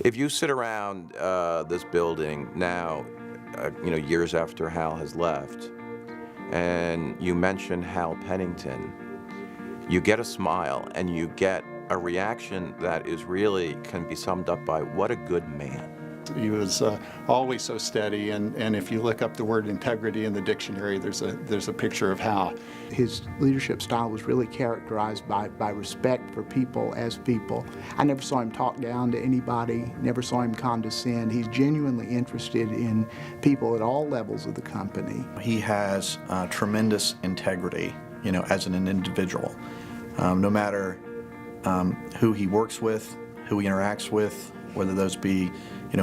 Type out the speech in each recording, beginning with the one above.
If you sit around this building now, years after Hal has left, and you mention Hal Pennington, you get a smile and you get a reaction that is really can be summed up by what a good man. He was always so steady, and if you look up the word integrity in the dictionary, there's a picture of Hal. His leadership style was really characterized by respect for people as people. I never saw him talk down to anybody, never saw him condescend. He's genuinely interested in people at all levels of the company. He has tremendous integrity, as an individual. No matter who he works with, who he interacts with, whether those be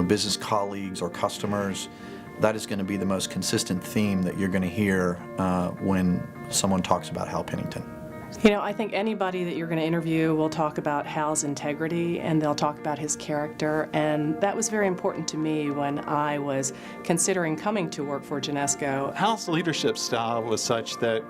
business colleagues or customers, that is going to be the most consistent theme that you're going to hear when someone talks about Hal Pennington. I think anybody that you're going to interview will talk about Hal's integrity, and they'll talk about his character, and that was very important to me when I was considering coming to work for Genesco. Hal's leadership style was such that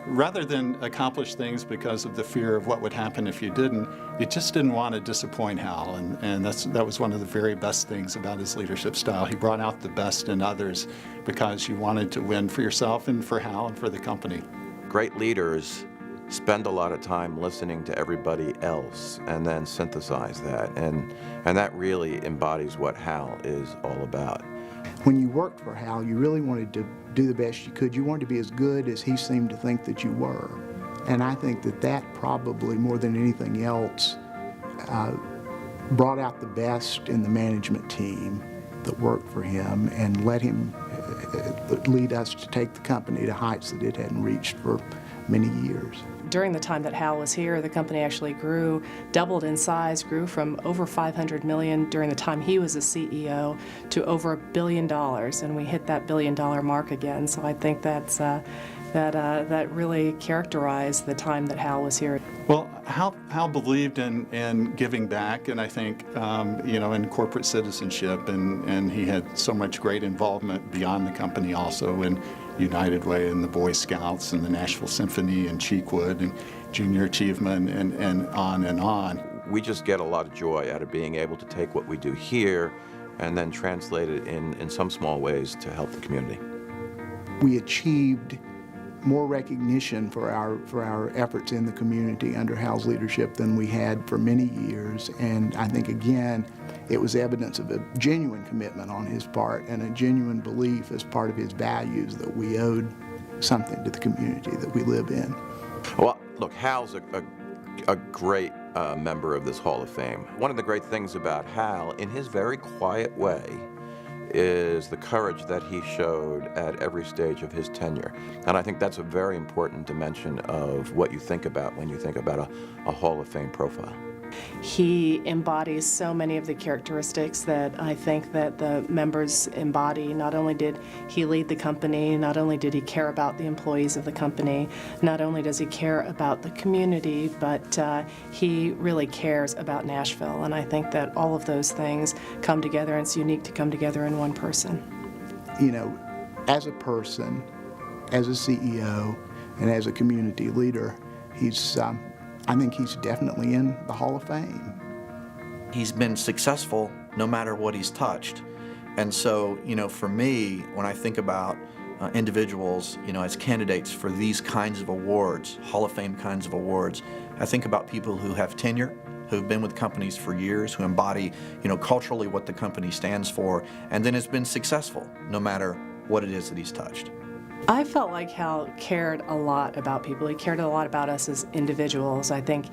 rather than accomplish things because of the fear of what would happen if you didn't, you just didn't want to disappoint Hal, and that was one of the very best things about his leadership style. He brought out the best in others because you wanted to win for yourself and for Hal and for the company. Great leaders spend a lot of time listening to everybody else and then synthesize that, and that really embodies what Hal is all about. When you worked for Hal, you really wanted to do the best you could. You wanted to be as good as he seemed to think that you were. And I think that probably, more than anything else, brought out the best in the management team that worked for him and let him lead us to take the company to heights that it hadn't reached for many years. During the time that Hal was here, the company actually doubled in size, grew from over $500 million during the time he was a CEO to over $1 billion, and we hit that $1 billion mark again. So I think that really characterized the time that Hal was here. Well, Hal believed in giving back, and I think in corporate citizenship, and he had so much great involvement beyond the company also in United Way and the Boy Scouts and the Nashville Symphony and Cheekwood and Junior Achievement and on and on. We just get a lot of joy out of being able to take what we do here and then translate it in some small ways to help the community. We achieved more recognition for our efforts in the community under Hal's leadership than we had for many years, and I think again it was evidence of a genuine commitment on his part and a genuine belief as part of his values that we owed something to the community that we live in. Well, look, Hal's a great member of this Hall of Fame. One of the great things about Hal, in his very quiet way, is the courage that he showed at every stage of his tenure. And I think that's a very important dimension of what you think about when you think about a Hall of Fame profile. He embodies so many of the characteristics that I think that the members embody. Not only did he lead the company, not only did he care about the employees of the company, not only does he care about the community, but he really cares about Nashville. And I think that all of those things come together, and it's unique to come together in one person. As a person, as a CEO, and as a community leader, I think he's definitely in the Hall of Fame. He's been successful no matter what he's touched. And so, for me, when I think about individuals, as candidates for these kinds of awards, Hall of Fame kinds of awards, I think about people who have tenure, who've been with companies for years, who embody, culturally what the company stands for, and then has been successful no matter what it is that he's touched. I felt like Hal cared a lot about people. He cared a lot about us as individuals. I think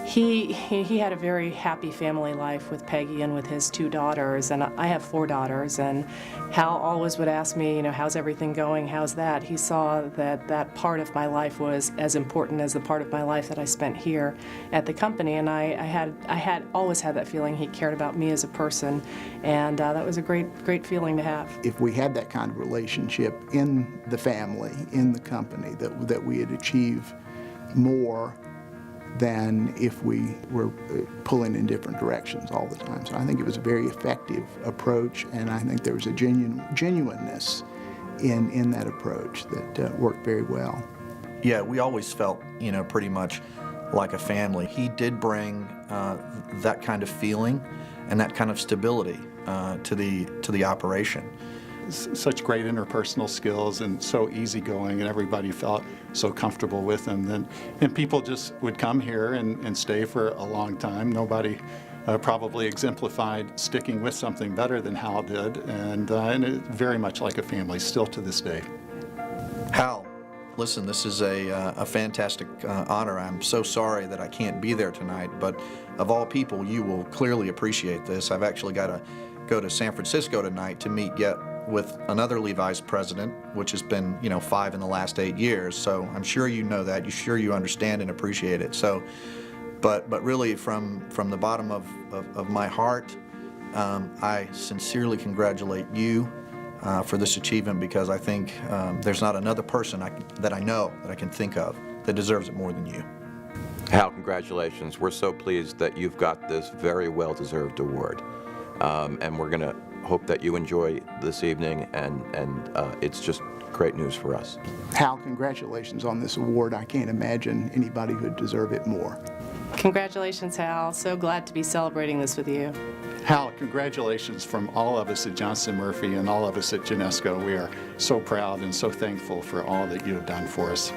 he had a very happy family life with Peggy and with his 2 daughters, and I have 4 daughters, and Hal always would ask me, how's everything going, how's that? He saw that part of my life was as important as the part of my life that I spent here at the company, and I had always had that feeling he cared about me as a person, and that was a great feeling to have. If we had that kind of relationship in the family, in the company, that we had achieved more than if we were pulling in different directions all the time. So I think it was a very effective approach, and I think there was a genuineness in that approach that worked very well. Yeah, we always felt, pretty much like a family. He did bring that kind of feeling and that kind of stability to the operation. Such great interpersonal skills and so easygoing, and everybody felt so comfortable with him. And people just would come here and stay for a long time. Nobody probably exemplified sticking with something better than Hal did, and it, very much like a family, still to this day. Hal, listen, this is a fantastic honor. I'm so sorry that I can't be there tonight, but of all people, you will clearly appreciate this. I've actually got to go to San Francisco tonight to meet yet with another Levi's president, which has been, 5 in the last 8 years. So I'm sure you know that. You're sure you understand and appreciate it. So, but really, from the bottom of my heart, I sincerely congratulate you for this achievement, because I think there's not another person that I know that I can think of that deserves it more than you. Hal, congratulations. We're so pleased that you've got this very well-deserved award. And we're going to hope that you enjoy this evening, and it's just great news for us. Hal, congratulations on this award. I can't imagine anybody who'd deserve it more. Congratulations, Hal. So glad to be celebrating this with you. Hal, congratulations from all of us at Johnson Murphy and all of us at Genesco. We are so proud and so thankful for all that you have done for us.